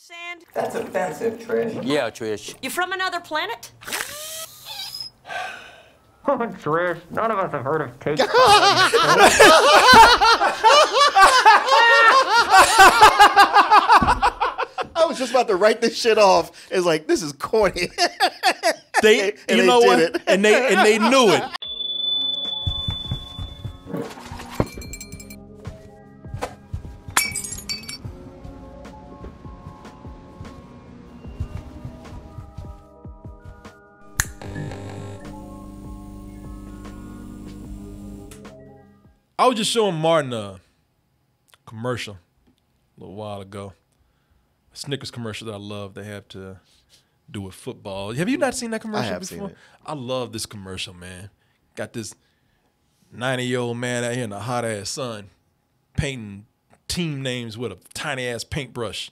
sand? That's offensive, Trish. Yeah, Trish. You from another planet? Oh, Trish, none of us have heard of cake. I was just about to write this shit off. It's like, this is corny. You know what? And they knew it. I was just showing Martin a commercial a little while ago. A Snickers commercial that I love. They have to do with football. Have you not seen that commercial before? Seen it. I love this commercial, man. Got this 90-year-old man out here in the hot-ass sun painting team names with a tiny-ass paintbrush.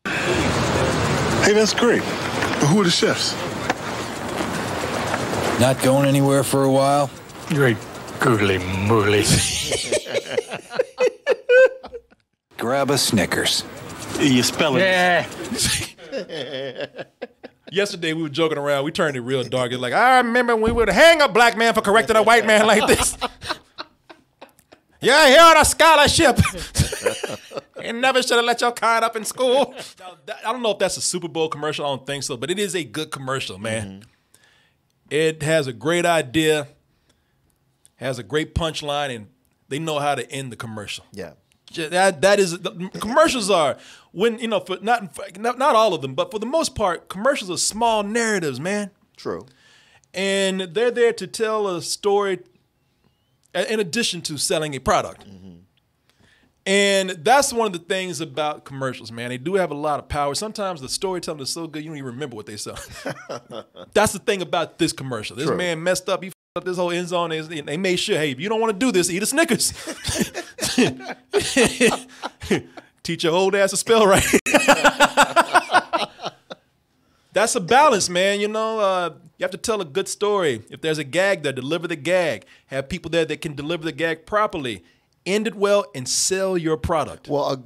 Hey, that's great. But who are the chefs? Not going anywhere for a while? Great googly moogly. Grab a Snickers. You spell it. Yeah. Yesterday we were joking around. We turned it real dark. It's like, I remember when we would hang a black man for correcting a white man like this. You're here on a scholarship. You never should have let your kind up in school. I don't know if that's a Super Bowl commercial. I don't think so. But it is a good commercial, man. Mm-hmm. It has a great idea, has a great punchline, and they know how to end the commercial. Yeah. That is, commercials are, when, you know, for not all of them, but for the most part, commercials are small narratives, man. True. And they're there to tell a story in addition to selling a product. Mm-hmm. And that's one of the things about commercials, man. They do have a lot of power. Sometimes the storytelling is so good you don't even remember what they sell. That's the thing about this commercial. This man messed up. He up this whole end zone. They made sure, hey, if you don't want to do this, eat a Snickers. Teach your old ass to spell right. That's a balance, man. You know, you have to tell a good story. If there's a gag there, deliver the gag. Have people there that can deliver the gag properly. End it well and sell your product. Well, a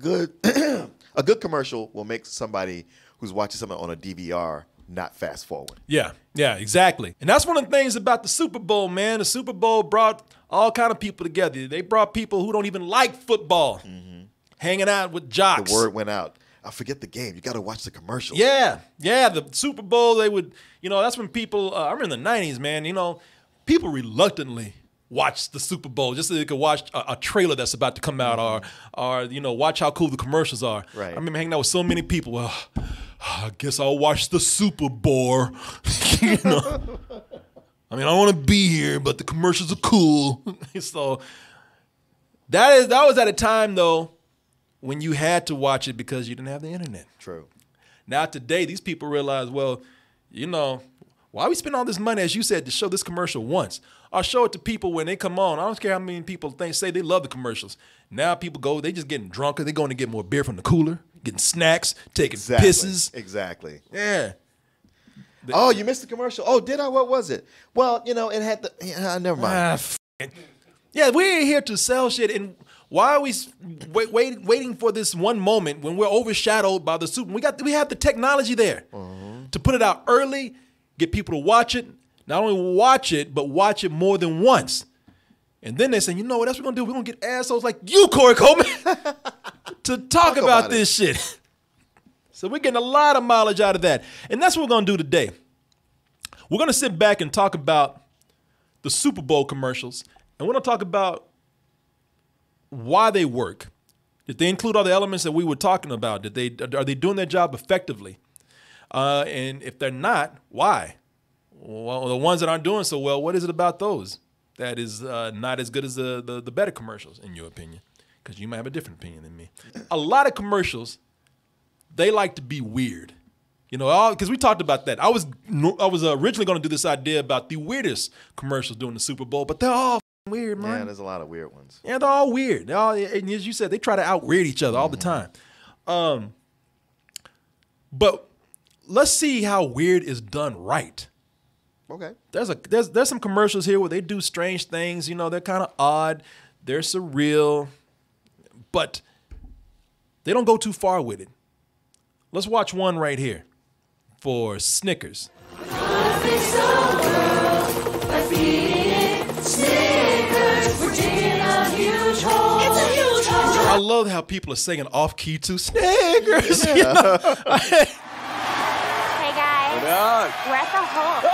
good commercial will make somebody who's watching something on a DVR not fast forward. Yeah, exactly. And that's one of the things about the Super Bowl, man. The Super Bowl brought all kind of people together. They brought people who don't even like football, hanging out with jocks. The word went out. I forget the game. You got to watch the commercial. Yeah. The Super Bowl, they would, you know, that's when people, I remember in the 90s, man, you know, people reluctantly watch the Super Bowl just so they could watch a trailer that's about to come out or you know, watch how cool the commercials are. Right. I remember hanging out with so many people. Well, I guess I'll watch the Super Bowl. You know, I mean, I want to be here, but the commercials are cool. So that was at a time though when you had to watch it because you didn't have the internet. True. Now today, these people realize, well, you know, why we spend all this money, as you said, to show this commercial once? I'll show it to people when they come on. I don't care how many people say they love the commercials. Now people go, they just getting drunker. They're going to get more beer from the cooler, getting snacks, taking pisses. Exactly. Yeah. Oh, you missed the commercial. Oh, did I? What was it? Well, you know, it had the, never mind. Yeah, we ain't here to sell shit. And why are we waiting for this one moment when we're overshadowed by the Super? We have the technology there to put it out early, get people to watch it. Not only watch it, but watch it more than once. And then they say, you know what else we're going to do? We're going to get assholes like you, Corey Coleman, to talk about this shit. So we're getting a lot of mileage out of that. And that's what we're going to do today. We're going to sit back and talk about the Super Bowl commercials. And we're going to talk about why they work. Did they include all the elements that we were talking about? Are they doing their job effectively? And if they're not, why? Well, the ones that aren't doing so well, what is it about those that is not as good as the better commercials, in your opinion? Because you might have a different opinion than me. A lot of commercials, they like to be weird. You know, because we talked about that. I was originally going to do this idea about the weirdest commercials during the Super Bowl, but they're all weird, man. Yeah, there's a lot of weird ones. Yeah, they're all weird. They're all, and as you said, they try to out-weird each other all the time. But let's see how weird is done right. Okay. There's some commercials here where they do strange things. You know, they're kind of odd. They're surreal. But they don't go too far with it. Let's watch one right here for Snickers. I love how people are singing off key to Snickers. Hey guys, we're at the hole.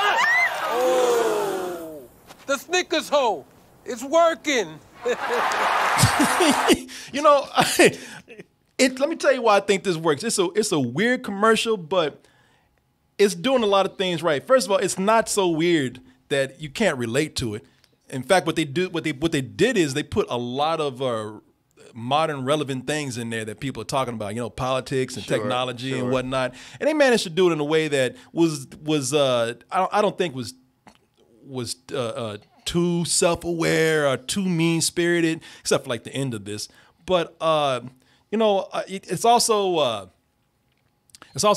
Oh, the Snickers hole. It's working. You know, let me tell you why I think this works. It's a weird commercial, but it's doing a lot of things right. First of all, it's not so weird that you can't relate to it. In fact, what they did is they put a lot of modern relevant things in there that people are talking about, you know, politics and technology and whatnot. And they managed to do it in a way that was I don't think was too self-aware or too mean-spirited, except for like the end of this. But you know, it's also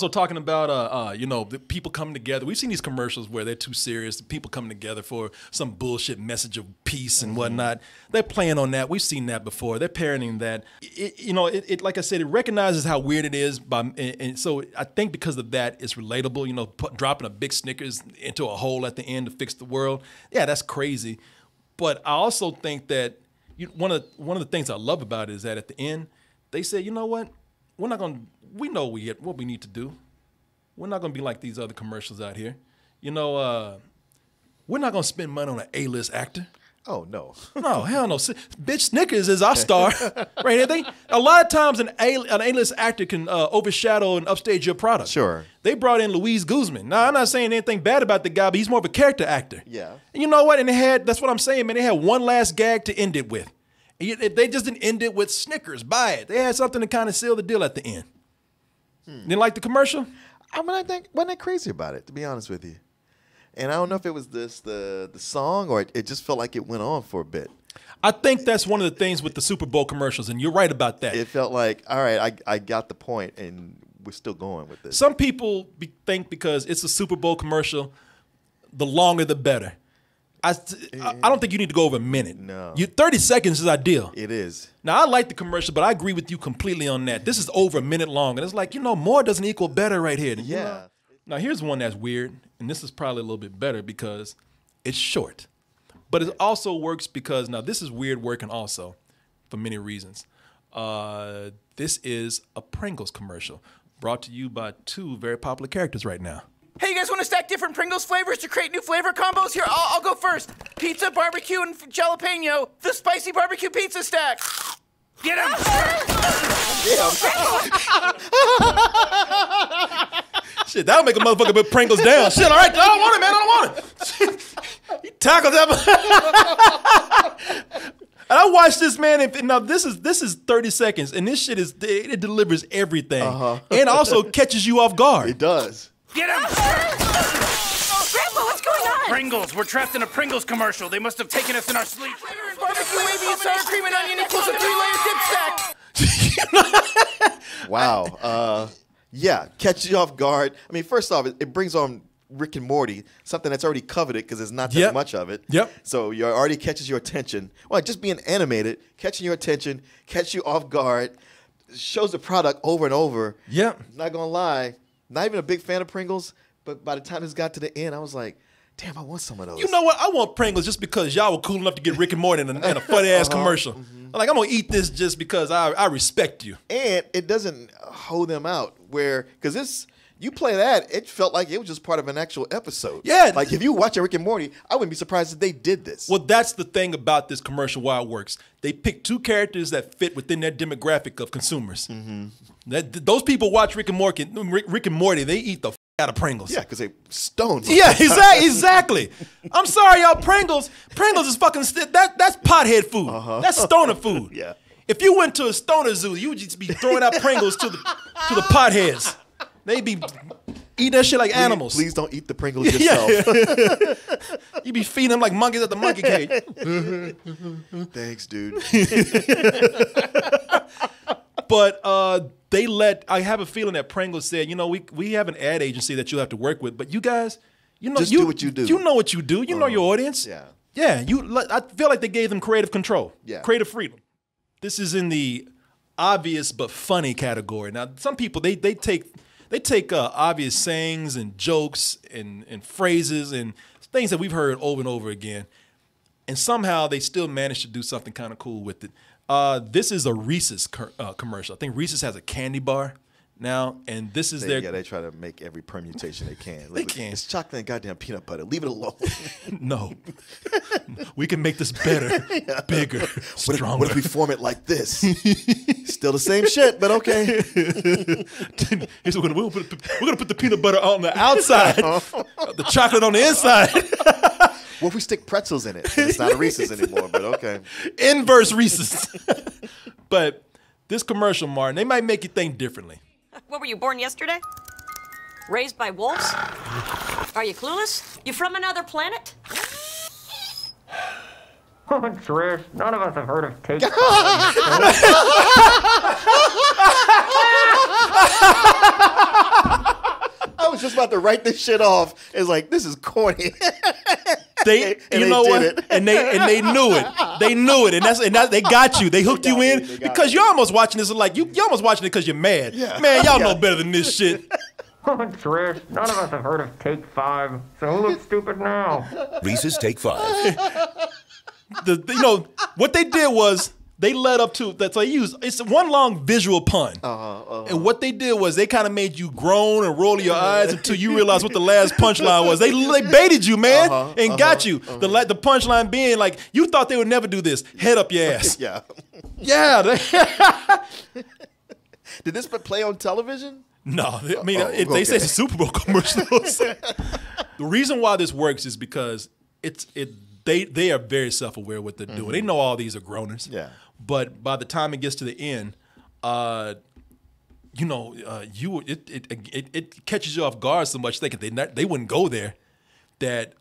talking about you know, the people coming together. We've seen these commercials where they're too serious. People coming together for some bullshit message of peace and whatnot. They're playing on that. We've seen that before. They're parodying that. You know, like I said, it recognizes how weird it is. And so I think because of that, it's relatable. You know, dropping a big Snickers into a hole at the end to fix the world. Yeah, that's crazy. But I also think that one of the things I love about it is that at the end, they say, you know what? We know what we need to do. We're not going to be like these other commercials out here. You know, we're not going to spend money on an A-list actor. Oh, no. No, hell no. Bitch, Snickers is our star. Right? A lot of times an A-list actor can overshadow and upstage your product. Sure. They brought in Luis Guzman. Now, I'm not saying anything bad about the guy, but he's more of a character actor. Yeah. And you know what? And that's what I'm saying, man. They had one last gag to end it with. They just didn't end it with Snickers, buy it. They had something to kind of seal the deal at the end. Didn't like the commercial? I mean, I think wasn't that crazy about it, to be honest with you. And I don't know if it was the song or it just felt like it went on for a bit. I think that's one of the things with the Super Bowl commercials, and you're right about that. It felt like, all right, I got the point, and we're still going with this. Some people think because it's a Super Bowl commercial, the longer the better. I don't think you need to go over a minute. No. 30 seconds is ideal. It is. Now, I like the commercial, but I agree with you completely on that. This is over a minute long, and it's like, you know, more doesn't equal better right here. Yeah. You know? Now, here's one that's weird, and this is probably a little bit better because it's short. But it also works because, now this is weird working also for many reasons. This is a Pringles commercial brought to you by two very popular characters right now. Hey, you guys want to stack different Pringles flavors to create new flavor combos? Here, I'll go first. Pizza, barbecue, and jalapeno. The spicy barbecue pizza stack. Get him! Shit, that'll make a motherfucker put Pringles down. Shit, all right, I don't want it, man. I don't want it. He tackled that. And I watched this, man, and now this is 30 seconds, and this shit it delivers everything. And also catches you off guard. It does. Get him! Grandpa, what's going on? Pringles. We're trapped in a Pringles commercial. They must have taken us in our sleep. Barbecue, wavy, and sour cream and onion equals a 3-layer dip stack. Wow. Yeah, catch you off guard. I mean, first off, it brings on Rick and Morty, something that's already coveted because there's not that much of it. Yep. So it already catches your attention. Well, just being animated, catching your attention, catch you off guard, shows the product over and over. Yep. Not going to lie. Not even a big fan of Pringles, but by the time this got to the end, I was like, damn, I want some of those. You know what? I want Pringles just because y'all were cool enough to get Rick and Morty in a funny-ass commercial. Like, I'm going to eat this just because I respect you. And it doesn't hold them out because you play that, it felt like it was just part of an actual episode. Yeah. Like, if you watch a Rick and Morty, I wouldn't be surprised if they did this. Well, that's the thing about this commercial, why it works. They pick two characters that fit within their demographic of consumers. Those people watch Rick and Morty, they eat the out of Pringles. Yeah, because they stoned. Yeah, exactly. I'm sorry, y'all. Pringles is fucking that's pothead food. That's stoner food. Yeah. If you went to a stoner zoo, you would just be throwing out Pringles to the potheads. They'd be eating that shit like animals. Please don't eat the Pringles yourself. You be feeding them like monkeys at the monkey cage. Thanks, dude. But I have a feeling that Pringles said, you know, we have an ad agency that you have to work with, but you guys, you know, just do what you do. You know what you do. You know your audience. Yeah. Yeah. I feel like they gave them creative control. Yeah. Creative freedom. This is in the obvious but funny category. Now, some people they take they take obvious sayings and jokes and phrases and things that we've heard over and over again, and somehow they still manage to do something kind of cool with it. This is a Reese's commercial. I think Reese's has a candy bar now, and this is their... Yeah, they try to make every permutation they can. They can. It's chocolate and goddamn peanut butter. Leave it alone. No. We can make this better, bigger, stronger. What if we form it like this? Still the same shit, but okay. We're gonna put the peanut butter on the outside, the chocolate on the inside. What if we stick pretzels in it? It's not a Reese's anymore, but okay. Inverse Reese's. But this commercial, Martin, they might make you think differently. What, were you born yesterday? Raised by wolves? Are you clueless? You from another planet? Oh, Trish, none of us have heard of Take 5. I was just about to write this shit off. It's like, this is corny. You know what? And they knew it. They knew it, and they got you. They hooked you in because you're almost watching this like you're almost watching it because you're mad. Yeah. Man, y'all know better than this shit. Oh, Trish, none of us have heard of Take 5. So who looks stupid now? Reese's Take 5. What they did was they led up to that. So it's one long visual pun, and what they did was they kind of made you groan and roll your eyes until you realized what the last punchline was. They baited you, man, and got you. The punchline being like you thought they would never do this. Head up your ass. Yeah. Yeah. Did this play on television? No, I mean they say it's a Super Bowl commercial. The reason why this works is because they are very self-aware of what they're doing. They know all these are groaners. Yeah. But by the time it gets to the end, it catches you off guard so much thinking they wouldn't go there. That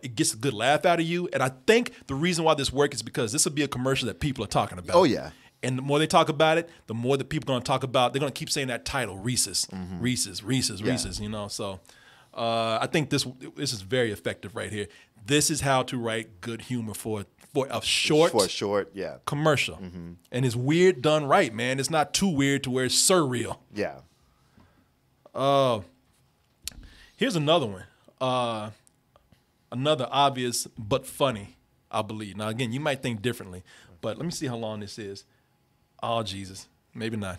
it gets a good laugh out of you. And I think the reason why this works is because this will be a commercial that people are talking about. Oh yeah. And the more they talk about it, the more that people are going to talk about. They're going to keep saying that title, Reese's, Reese's. You know. So I think this is very effective right here. This is how to write good humor for a short commercial. And it's weird done right, man. It's not too weird to where it's surreal. Yeah. Here's another one. Another obvious but funny, I believe. Now, again, you might think differently, but let me see how long this is. Oh, Jesus. Maybe not.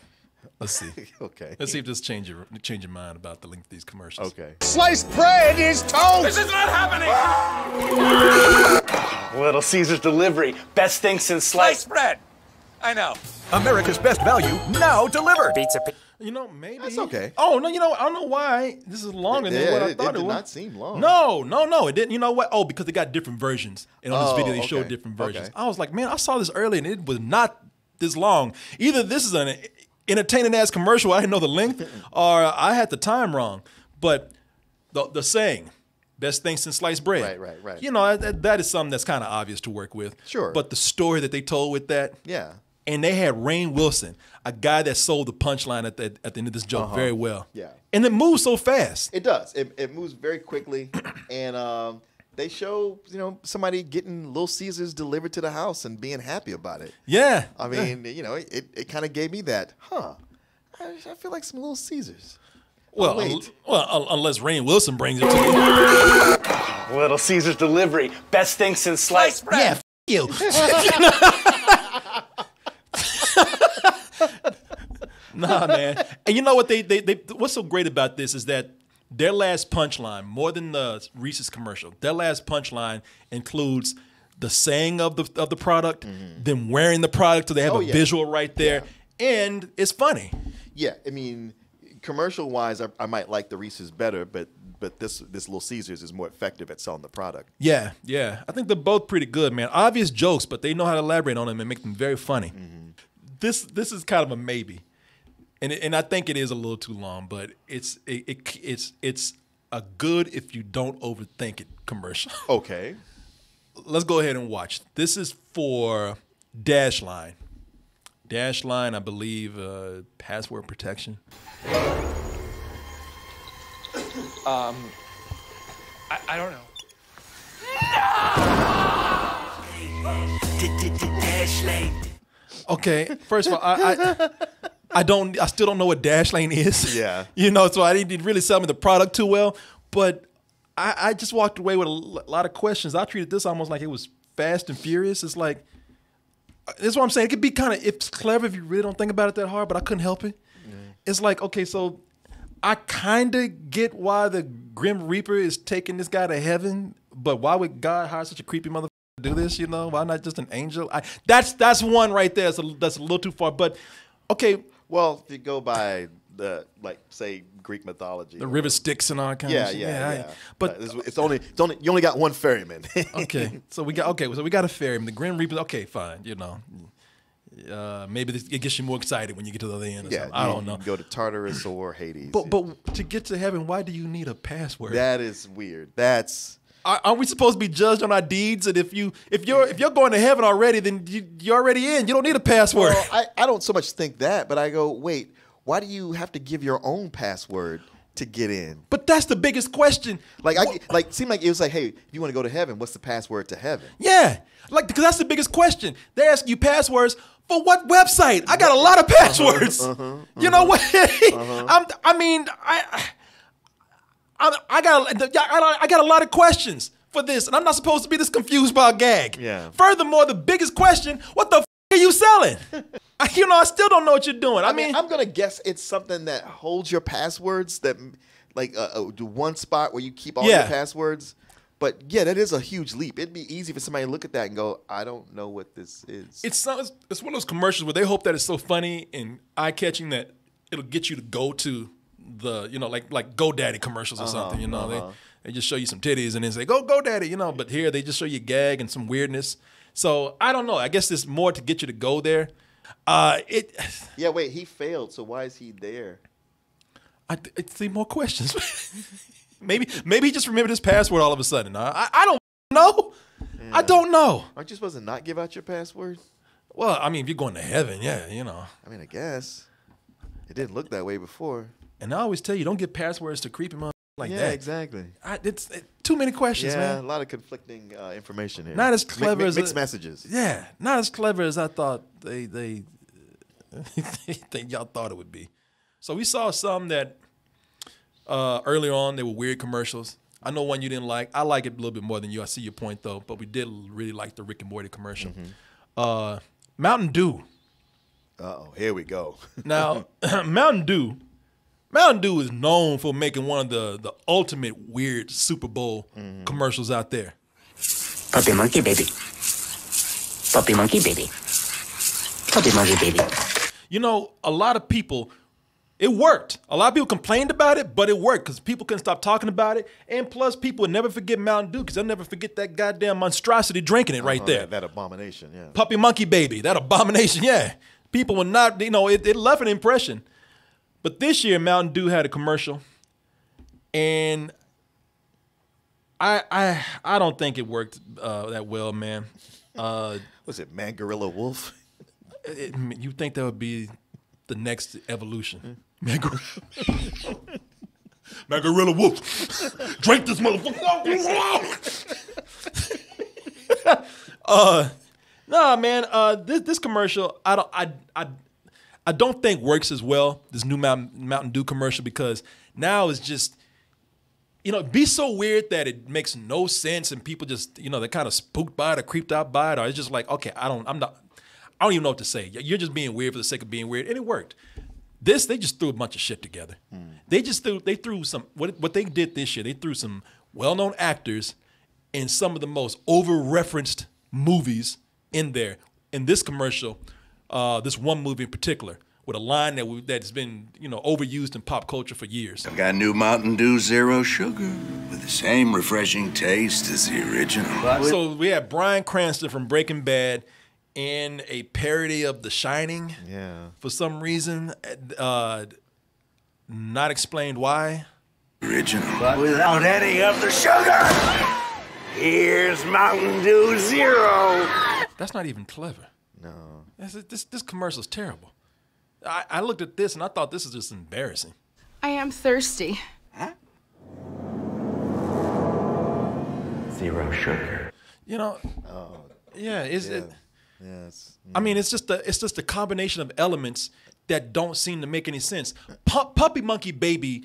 Let's see. Okay. Let's see if this change your mind about the length of these commercials. Okay. Sliced bread is toast! This is not happening! Little Caesar's delivery. Best thing since Sliced bread! I know. America's best value, now delivered. Maybe. That's okay. Oh, no, I don't know why. This is longer than what I thought it was. It did not seem long. No, it didn't. You know what? Oh, because they got different versions. And on this video, they showed different versions. Okay. I was like, man, I saw this earlier, and it was not this long. Either this is an entertaining-ass commercial, I didn't know the length, or I had the time wrong. But the saying, best thing since sliced bread. Right. You know, that is something that's kind of obvious to work with. Sure. But the story that they told with that. Yeah. And they had Rainn Wilson, a guy that sold the punchline at the end of this joke very well. Yeah. And it moves so fast. It does. It moves very quickly. And they show, somebody getting Little Caesars delivered to the house and being happy about it. Yeah. I mean, it kind of gave me that, I feel like some Little Caesars. Well, unless Rainn Wilson brings it to you. Little Caesar's delivery. Best thing since sliced bread. Yeah, you. Nah, man. And you know what what's so great about this is that their last punchline, more than the Reese's commercial, their last punchline includes the saying of the product, them wearing the product, so they have a visual right there, and it's funny. Yeah, I mean, commercial-wise, I might like the Reese's better, but this Little Caesars is more effective at selling the product. Yeah. I think they're both pretty good, man. Obvious jokes, but they know how to elaborate on them and make them very funny. This is kind of a maybe. And I think it is a little too long, but it's a good if you don't overthink it commercial. Okay. Let's go ahead and watch. This is for Dash Line. Dash Line, I believe, password protection. I don't know. Okay, first of all, I still don't know what Dashlane is. Yeah. So I didn't really sell me the product too well. But I just walked away with a lot of questions. I treated this almost like it was Fast and Furious. It's like, this is what I'm saying. It could be kind of, it's clever if you really don't think about it that hard, but I couldn't help it. It's like, okay, so I kind of get why the Grim Reaper is taking this guy to heaven, but why would God hire such a creepy motherfucker to do this? Why not just an angel? That's one right there. That's a little too far. But okay, well, if you go by the say Greek mythology, the river Styx and all that kind of shit. Yeah. But it's only you only got one ferryman. Okay, so we got a ferryman. The Grim Reaper. Okay, fine. Maybe it gets you more excited when you get to the other end. Or something. I don't know. You can go to Tartarus or Hades. But to get to heaven, why do you need a password? That is weird. That's. Aren't we supposed to be judged on our deeds? And if you're going to heaven already, then you're already in. You don't need a password. Well, I don't so much think that, but I go, wait, why do you have to give your own password to get in? But that's the biggest question. It seemed like it was like, hey, if you want to go to heaven, what's the password to heaven? Yeah, because that's the biggest question. They ask you passwords for what website? I got a lot of passwords. You know what? I got a lot of questions for this, and I'm not supposed to be this confused by a gag. Yeah. Furthermore, the biggest question: what the are you selling? I still don't know what you're doing. I mean, I'm gonna guess it's something that holds your passwords, that do one spot where you keep all your passwords. But yeah, that is a huge leap. It'd be easy for somebody to look at that and go, I don't know what this is. It's one of those commercials where they hope that it's so funny and eye-catching that it'll get you to go to the, like GoDaddy commercials or something. They just show you some titties and then say, go GoDaddy, but here they just show you gag and some weirdness. So I don't know. I guess there's more to get you to go there. Yeah, wait, he failed, so why is he there? I see more questions. Maybe he just remembered his password all of a sudden. I don't know. Yeah. I don't know. Aren't you supposed to not give out your password? Well, I mean, if you're going to heaven, yeah, I mean, I guess. It didn't look that way before. And I always tell you, don't give passwords to creepy motherfuckers like that. Yeah, exactly. It's too many questions, man. Yeah, a lot of conflicting information here. Not as clever as mixed messages. Yeah, not as clever as I thought they y'all thought it would be. So we saw some that earlier on they were weird commercials. I know one you didn't like. I like it a little bit more than you. I see your point though, but we did really like the Rick and Morty commercial. Mountain Dew. Uh-oh, here we go. Now, Mountain Dew is known for making one of the ultimate weird Super Bowl commercials out there. Puppy monkey baby. Puppy monkey baby. Puppy monkey baby. A lot of people, it worked. A lot of people complained about it, but it worked because people couldn't stop talking about it. And plus, people would never forget Mountain Dew because they'll never forget that goddamn monstrosity drinking it right there. That abomination, yeah. Puppy monkey baby, that abomination, yeah. People were not, it left an impression. But this year, Mountain Dew had a commercial, and I don't think it worked that well, man. Was it Man Gorilla Wolf? You think that would be the next evolution? Man Gorilla Wolf, drink this motherfucker. Nah, man. This commercial, I don't think works as well, this new Mountain Dew commercial, because now it's just, be so weird that it makes no sense and people just, they're kind of spooked by it or creeped out by it, or it's just like, okay, I don't even know what to say. You're just being weird for the sake of being weird, and it worked. They just threw a bunch of shit together. They threw some, what they did this year, they threw some well-known actors in some of the most over-referenced movies in there. In this commercial, this one movie in particular, with a line that's been overused in pop culture for years. I've got new Mountain Dew Zero Sugar with the same refreshing taste as the original. So we had Bryan Cranston from Breaking Bad in a parody of The Shining. Yeah. For some reason, not explained why. Original. But without any of the sugar. Here's Mountain Dew Zero. That's not even clever. No. This commercial's terrible. I looked at this and I thought this is just embarrassing. I am thirsty. Huh? Zero sugar. Yeah, Yes. I mean, it's just a combination of elements that don't seem to make any sense. Puppy Monkey Baby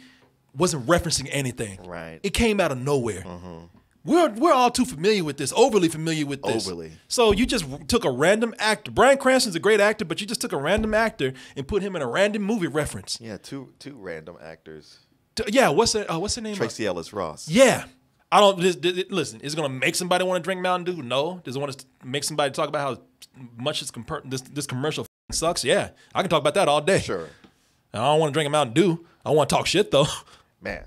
wasn't referencing anything. Right. It came out of nowhere. We're all too familiar with this, overly familiar with this. Overly. So you just took a random actor. Bryan Cranston's a great actor, but you just took a random actor and put him in a random movie reference. Yeah, two random actors. Yeah, what's her name? Tracy Ellis Ross. Yeah. I don't listen. Is it gonna make somebody want to drink Mountain Dew? No. Does it want to make somebody talk about how much this commercial sucks? Yeah, I can talk about that all day. Sure. I don't want to drink a Mountain Dew. I want to talk shit though. Man,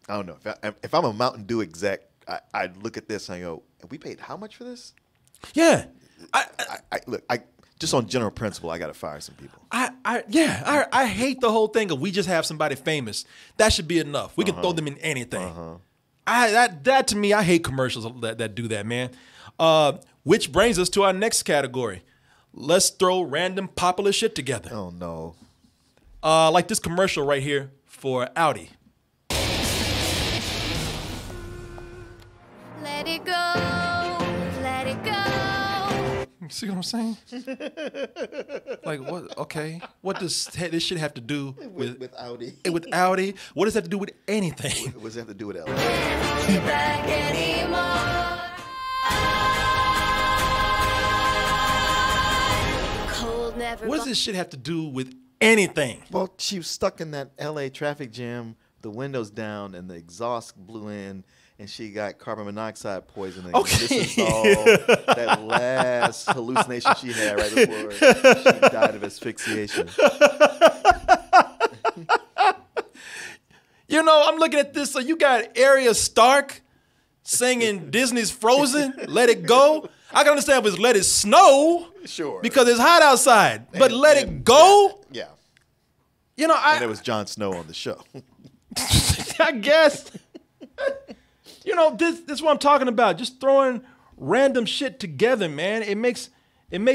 I don't know if I'm a Mountain Dew exec, I look at this and I go, we paid how much for this? Yeah. I just on general principle, I got to fire some people. I hate the whole thing of we just have somebody famous. That should be enough. We can throw them in anything. That to me, I hate commercials that do that, man. Which brings us to our next category. Let's throw random popular shit together. Oh no. Like this commercial right here for Audi. Let it go, let it go. See what I'm saying? Like what? Okay, what does this shit have to do with Audi? With Audi, what does that have to do with anything? What does that have to do with Audi? Back anymore. Cold never. What does this shit have to do with anything? Well, she was stuck in that LA traffic jam, the windows down, and the exhaust blew in, and she got carbon monoxide poisoning. Okay. This is all that last hallucination she had right before she died of asphyxiation. You know, I'm looking at this. So you got Arya Stark singing Disney's Frozen, Let It Go. I can understand if it's Let It Snow. Sure. Because it's hot outside. But Let It Go? Yeah. You know, and it was Jon Snow on the show. I guess. You know, this is what I'm talking about. Just throwing random shit together, man. It makes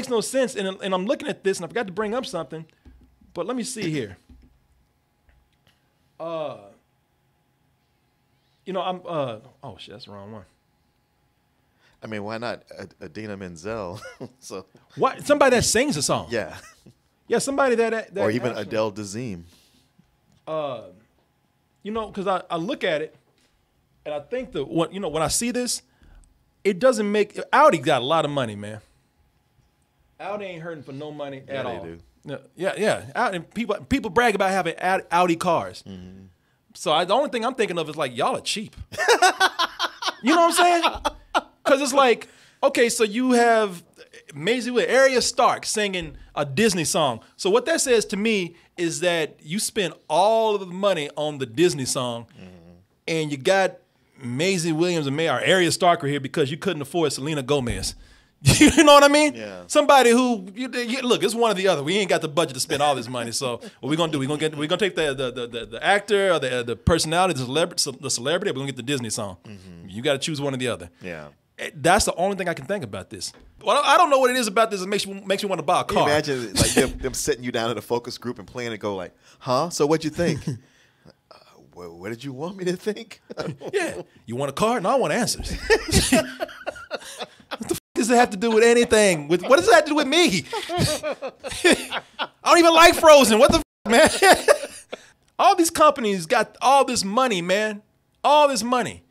no sense. And I'm looking at this, and I forgot to bring up something. But let me see here. You know, oh shit, that's the wrong one. I mean, why not Idina Menzel? So what? Somebody that sings a song. Yeah. Yeah, somebody that or even actually, Adele Dazeem. You know, because I look at it, and I think when I see this, it doesn't make Audi got a lot of money, man. Audi ain't hurting for no money at all. They do. Yeah. And people brag about having Audi cars. Mm-hmm. So the only thing I'm thinking of is like, y'all are cheap. You know what I'm saying? Because it's like, okay, so you have Maisie with Arya Stark singing a Disney song. So what that says to me is that you spent all of the money on the Disney song, and you got Maisie Williams and Arya Stark are here because you couldn't afford Selena Gomez. You know what I mean? Yeah. Somebody who look, it's one or the other. We ain't got the budget to spend all this money. So what we gonna do? We're gonna take the actor or the personality, the celebrity. Or we're gonna get the Disney song. Mm-hmm. You got to choose one or the other. Yeah. That's the only thing I can think about this. Well, I don't know what it is about this that makes me want to buy a car. Imagine like them sitting you down in a focus group and playing and go like, huh? So what'd you think? What did you want me to think? Yeah. You want a car? No, I want answers. What the does it have to do with anything? What does it have to do with me? I don't even like Frozen. What the man? All these companies got all this money, man. All this money.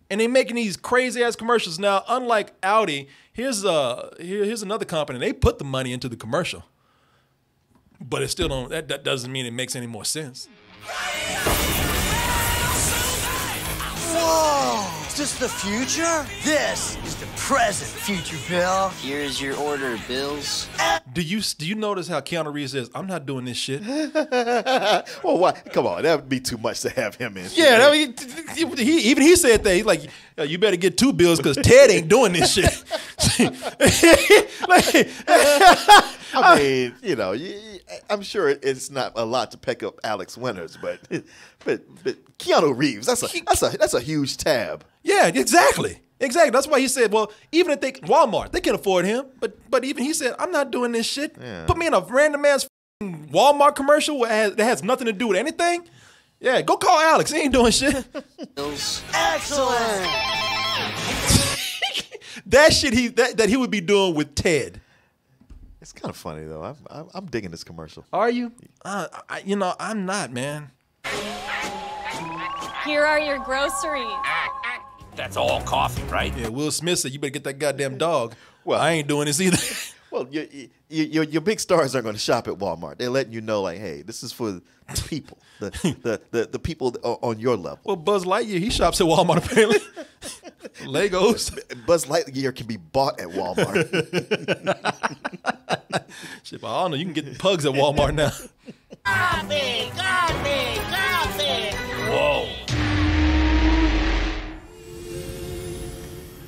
And they making these crazy ass commercials. Now, unlike Audi, here's another company. They put the money into the commercial. But it still don't that doesn't mean it makes any more sense. Whoa! Is this the future? This is the present, future Bill. Here's your order, Bills. Do you notice how Keanu Reeves says, "I'm not doing this shit"? Well, why? Come on, that would be too much to have him in. Yeah, he said that. He's like, you better get 2 bills because Ted ain't doing this shit. I mean, you know, I'm sure it's not a lot to pick up Alex Winters, but Keanu Reeves, that's a huge tab. Yeah, exactly. That's why he said, well, even if Walmart, they can afford him, but even he said, I'm not doing this shit. Yeah. Put me in a random ass Walmart commercial that has nothing to do with anything. Yeah, go call Alex. He ain't doing shit. Excellent. That shit that he would be doing with Ted. It's kind of funny though. I'm digging this commercial. Are you? You know, I'm not, man. Here are your groceries. That's all coffee, right? Yeah, Will Smith said, you better get that goddamn dog. Well, I ain't doing this either. Well, your big stars aren't going to shop at Walmart. They're letting you know, like, hey, this is for the people, the people on your level. Well, Buzz Lightyear, he shops at Walmart apparently. Legos. Buzz Lightyear can be bought at Walmart. Shit, I don't know. You can get pugs at Walmart now. Coffee, coffee, coffee. Whoa.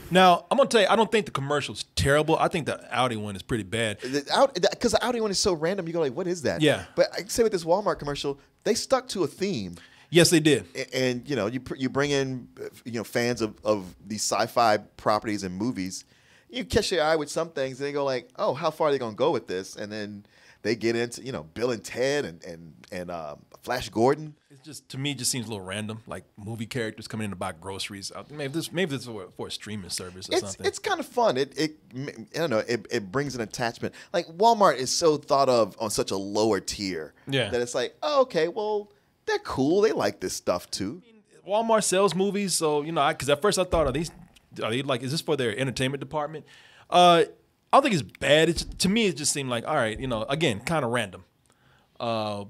Now, I'm going to tell you, I don't think the commercial's terrible. I think the Audi one is pretty bad. Because the Audi one is so random, you go like, what is that? Yeah. But I say with this Walmart commercial, they stuck to a theme. Yes, they did. And you know, you bring in fans of these sci-fi properties and movies. You catch their eye with some things, and they go like, "Oh, how far are they gonna go with this?" And then they get into Bill and Ted and Flash Gordon. It's just, to me, it just seems a little random, like movie characters coming in to buy groceries. Maybe this is for a streaming service or something. It's kind of fun. I don't know. It brings an attachment. Like Walmart is so thought of on such a lower tier that it's like, oh, okay, well, they're cool. They like this stuff too. Walmart sells movies, so because at first I thought, are they like, is this for their entertainment department? I don't think it's bad. To me, it just seemed like, all right, again, kind of random,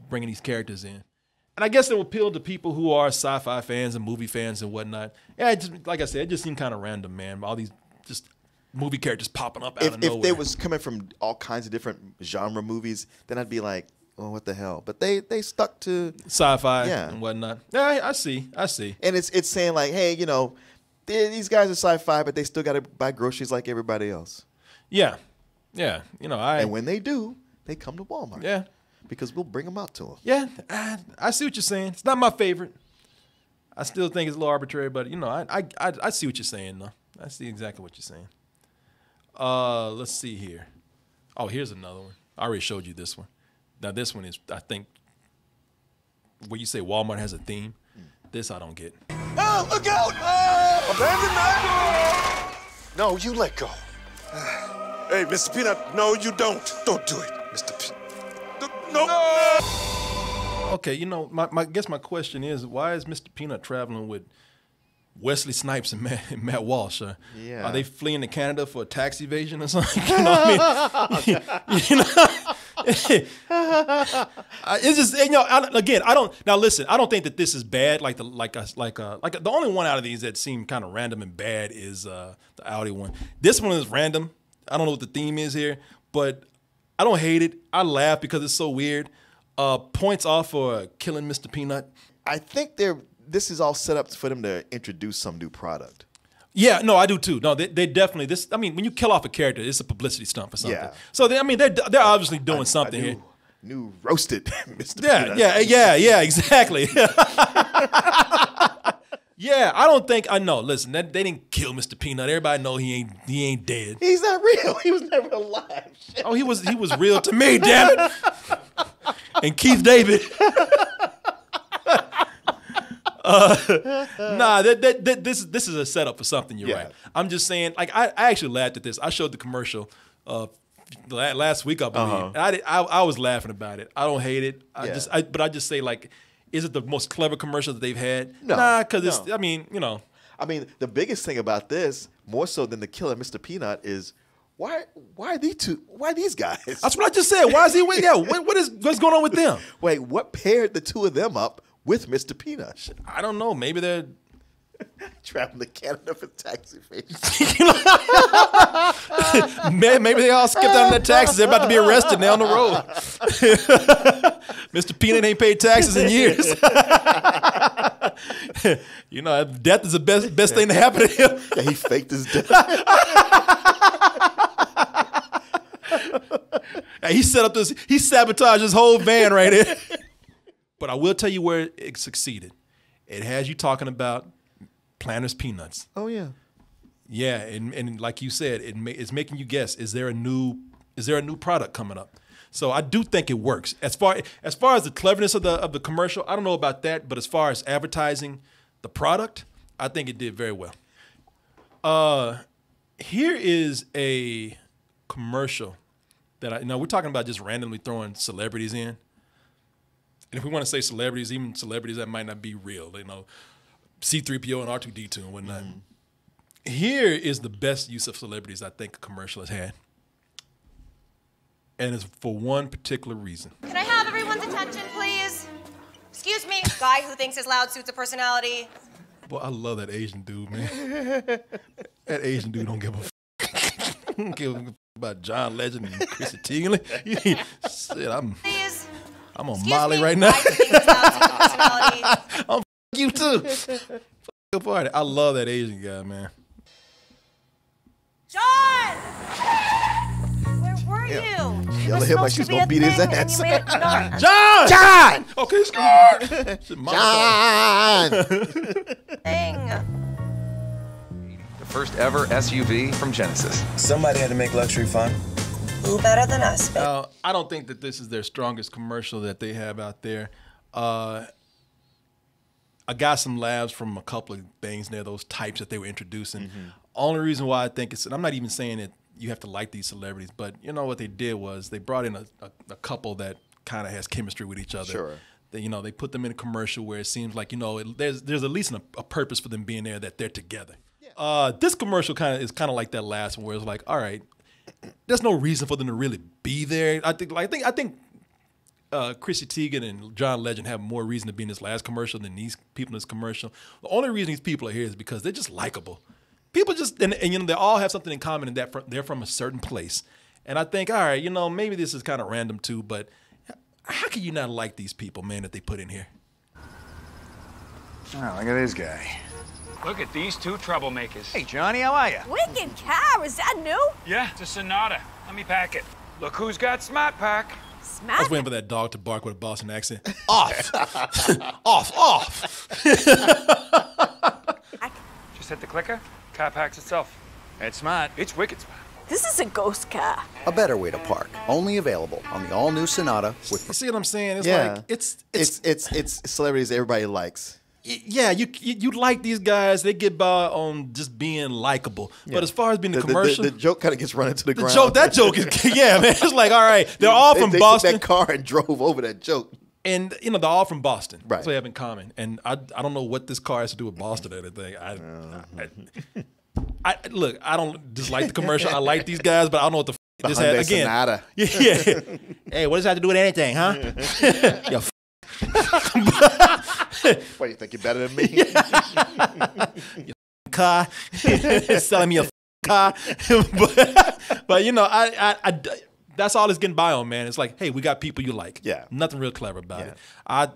bringing these characters in. And I guess it will appeal to people who are sci-fi fans and movie fans and whatnot. Yeah, like I said, it just seemed kind of random, man. All these just movie characters popping up out of nowhere. If they was coming from all kinds of different genre movies, then I'd be like, oh, what the hell? But they stuck to sci-fi and whatnot. Yeah, I see. And it's saying like, hey, these guys are sci-fi, but they still got to buy groceries like everybody else. Yeah. And when they do, they come to Walmart. Yeah. Because we'll bring them out to them. Yeah, I see what you're saying. It's not my favorite. I still think it's a little arbitrary, but I see what you're saying though. I see exactly what you're saying. Let's see here. Oh, here's another one. I already showed you this one. Now this one is, I think, where you say Walmart has a theme. This I don't get. Oh, look out! Abandon that! No, you let go. Hey, Mr. Peanut, no, you don't. Don't do it, Mr. Peanut. No! Okay, I guess my question is, why is Mr. Peanut traveling with Wesley Snipes and Matt Walsh? Yeah. Are they fleeing to Canada for a tax evasion or something? It's just, again, I don't. Now listen, I don't think that this is bad. Like the only one out of these that seemed kind of random and bad is the Audi one. This one is random. I don't know what the theme is here, but I don't hate it. I laugh because it's so weird. Points off for killing Mr. Peanut. I think this is all set up for them to introduce some new product. Yeah, no, I do too. No, they definitely this. I mean, when you kill off a character, it's a publicity stunt for something. Yeah. So they're obviously doing something here. New roasted Mr. Peanut. Yeah, exactly. Yeah, I don't think I know. Listen, they didn't kill Mr. Peanut. Everybody know he ain't dead. He's not real. He was never alive. Shit. Oh, he was real to me, damn it. And Keith David. This is a setup for something. You're right. I'm just saying. Like I actually laughed at this. I showed the commercial last week, I believe. And I was laughing about it. I don't hate it. But I just say, like, is it the most clever commercial that they've had? No. Nah, because it's. I mean, I mean, the biggest thing about this, more so than the killer Mr. Peanut, is why are these guys? That's what I just said. Why is he with? Yeah, what's going on with them? Wait, what paired the two of them up with Mr. Peanut? I don't know. Maybe they're traveling to Canada for tax evasion. Man, maybe they all skipped out on their taxes. They're about to be arrested now on the road. Mr. Peanut ain't paid taxes in years. Death is the best thing to happen to him. Yeah, he faked his death. He set up this. He sabotaged his whole van right here. But I will tell you where it succeeded. It has you talking about Planters peanuts. Oh yeah. Yeah, and like you said, it's making you guess: is there a new product coming up? So I do think it works. As far as the cleverness of the commercial, I don't know about that, but as far as advertising the product, I think it did very well. Here is a commercial that we're talking about just randomly throwing celebrities in. And if we want to say celebrities, even celebrities that might not be real, C-3PO and R2-D2 and whatnot. Here is the best use of celebrities I think a commercial has had. And it's for one particular reason. Can I have everyone's attention, please? Excuse me, guy who thinks his loud suits a personality. Boy, I love that Asian dude, man. That Asian dude don't give a don't give a about John Legend and Chrissy Teigen. Shit, I'm on Molly right now. I'm you too. Party. I love that Asian guy, man. John! Where were you? Yell at him like she's gonna beat his ass. John! John! Okay, John! The first ever SUV from Genesis. Somebody had to make luxury fun. Who better than us? I don't think that this is their strongest commercial that they have out there. I got some laughs from a couple of things there, those types that they were introducing. Only reason why I think I'm not even saying that you have to like these celebrities, but you know what they did was they brought in a couple that kind of has chemistry with each other. Sure. They put them in a commercial where it seems like, there's at least a purpose for them being there, that they're together. Yeah. This commercial is kind of like that last one where it's like, all right, there's no reason for them to really be there. I think Chrissy Teigen and John Legend have more reason to be in this last commercial than these people in this commercial. The only reason these people are here is because they're just likable. People just, and they all have something in common in that they're from a certain place. And I think, all right, maybe this is kind of random too, but how can you not like these people, man, that they put in here? Oh, look at this guy. Look at these two troublemakers. Hey, Johnny, how are you? Wicked car, is that new? Yeah, it's a Sonata. Let me pack it. Look who's got Smart Pack. I was waiting for that dog to bark with a Boston accent. Off! Off! Just hit the clicker. Car packs itself. It's smart. It's wicked smart. This is a ghost car. A better way to park. Only available on the all-new Sonata. You see what I'm saying? It's it's celebrities everybody likes. Yeah, you like these guys. They get by on just being likable. Yeah. But as far as being the commercial, the joke kind of gets run into the ground. That joke is man. It's like, all right, they're all from Boston. They took that car and drove over that joke. And they're all from Boston. Right. That's what they have in common. And I don't know what this car has to do with Boston or anything. Look, I don't dislike the commercial. I like these guys, but I don't know what the this had again. Sonata. Yeah. Hey, what does that have to do with anything, huh? Yo, what, you think you're better than me? Your car. Selling me a car. but that's all it's getting by on, man. It's like, hey, we got people you like. Yeah. Nothing real clever about it.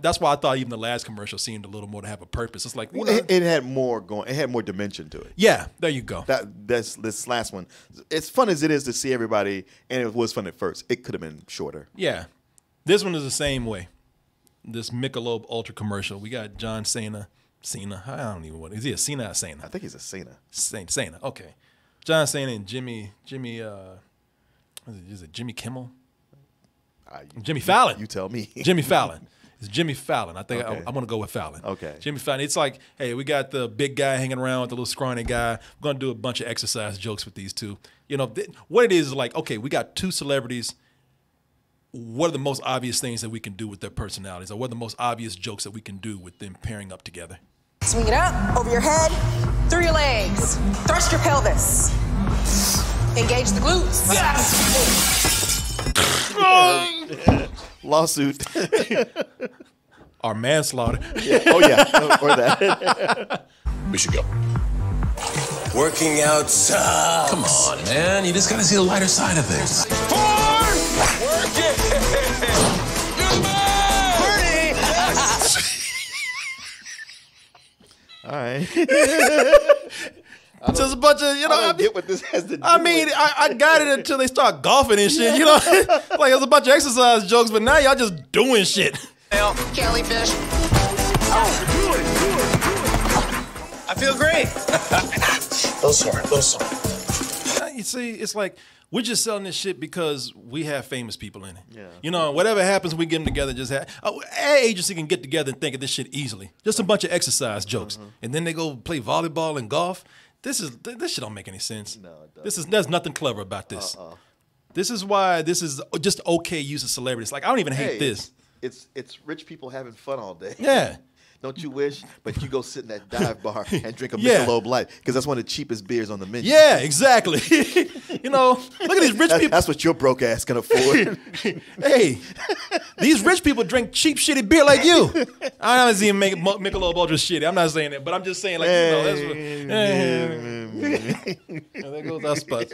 That's why I thought even the last commercial seemed a little more to have a purpose. It's like, it had more going. It had more dimension to it. Yeah, there you go. This last one, as fun as it is to see everybody, and it was fun at first, it could have been shorter. Yeah. This one is the same way. This Michelob Ultra commercial. We got John Cena. I don't even know what. Is he a Cena or Cena? I think he's a Cena. Cena. Okay. John Cena and Jimmy. Is it Jimmy Kimmel? Jimmy Fallon. You tell me. Jimmy Fallon. It's Jimmy Fallon. I think I'm going to go with Fallon. Okay. Jimmy Fallon. It's like, hey, we got the big guy hanging around with the little scrawny guy. We're going to do a bunch of exercise jokes with these two. What it is like, okay, we got two celebrities. What are the most obvious things that we can do with their personalities? Or what are the most obvious jokes that we can do with them pairing up together? Swing it up, over your head, through your legs. Thrust your pelvis. Engage the glutes. Lawsuit. Or manslaughter. Yeah. Oh, yeah. Or that. We should go. Working out sucks. Come on, man. You just got to see the lighter side of things. Work it! Good man! Bernie! All right. Just a bunch of, I don't get what this has to do. I got it until they start golfing and shit. Like there's a bunch of exercise jokes, but now y'all just doing shit. Jellyfish. I feel great. Little sore. You see, it's like we're just selling this shit because we have famous people in it. Yeah. Whatever happens, we get them together. Any agency can get together and think of this shit easily. Just a bunch of exercise jokes, and then they go play volleyball and golf. This shit don't make any sense. No, it doesn't. There's nothing clever about this. This is why this is just okay use of celebrities. Like I don't even hate this. It's rich people having fun all day. Yeah. Don't you wish? But you go sit in that dive bar and drink a Michelob Light because that's one of the cheapest beers on the menu. Yeah, exactly. You know, look at these rich people. That's what your broke ass can afford. Hey, these rich people drink cheap, shitty beer like you. I honestly even make Michelob Ultra shitty. I'm not saying that, but I'm just saying, like, you know, that's what. There goes our spot.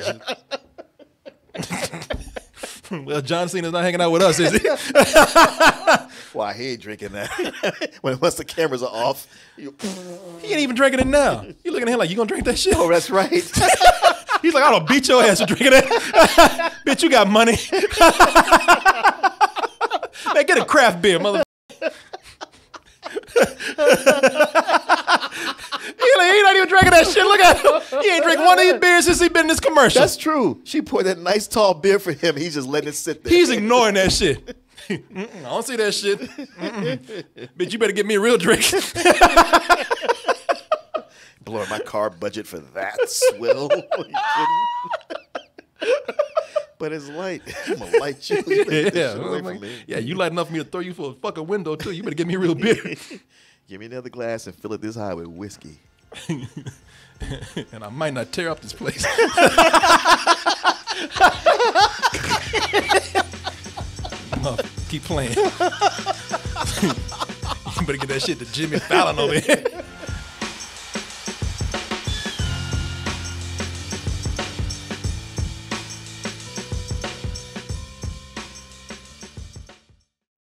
Well, John Cena's not hanging out with us, is he? Why, he ain't drinking that. Once the cameras are off. He ain't even drinking it now. You looking at him like, you gonna drink that shit? Oh, that's right. He's like, I don't beat your ass for drinking that. Bitch, you got money. Man, get a craft beer, mother. He not even drinking that shit. Look at him. He ain't drank one of these beers since he been in this commercial. That's true. She poured that nice tall beer for him. He's just letting it sit there. He's ignoring that shit. I don't see that shit. Bitch, you better get me a real drink. Blowing my carb budget for that swill. Are you kidding? But it's light. I'm gonna light you. Yeah, you light enough for me to throw you for a fucking window too. You better give me a real beer. Give me another glass and fill it this high with whiskey. And I might not tear up this place. Keep playing. You better get that shit to Jimmy Fallon over here.